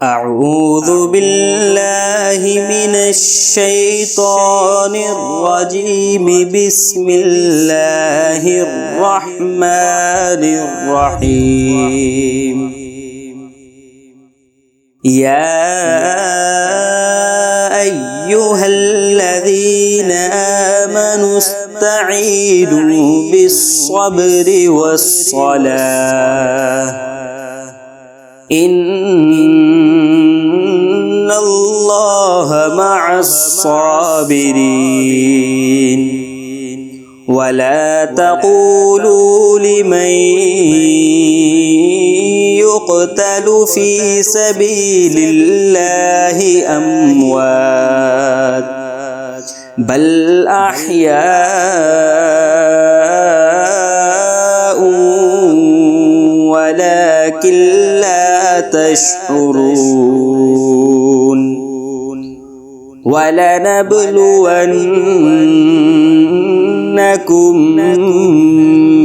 أعوذ بالله من الشيطان الرجيم. بسم الله الرحمن الرحيم. يا أيها الذين آمنوا استعينوا بالصبر والصلاة إن الله مع الصابرين. ولا تقولوا لمن يقتل في سبيل الله أموات بل أحياء ولكن لا تشعرون. ولنبلونكم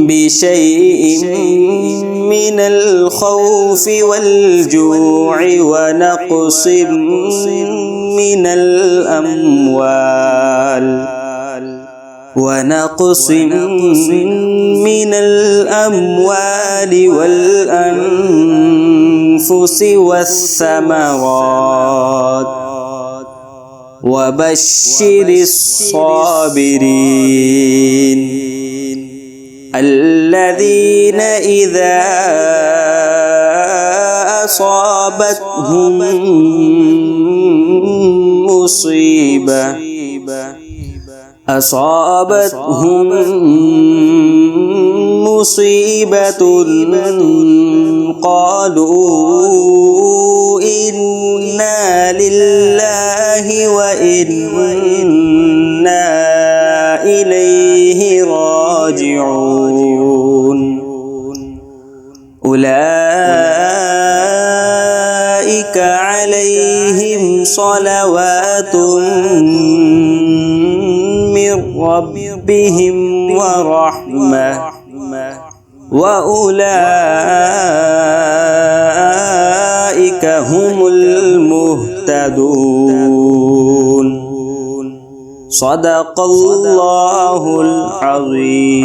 بشيء من الخوف والجوع ونقص من الأموال والأنفس والثمرات وبشر الصابرين الذين إذا أصابتهم مصيبة قالوا إنا لله وإنا إليه راجعون. أولئك عليهم صلوات من ربهم ورحمة وأولئك هم المهتدون. صدق الله العظيم.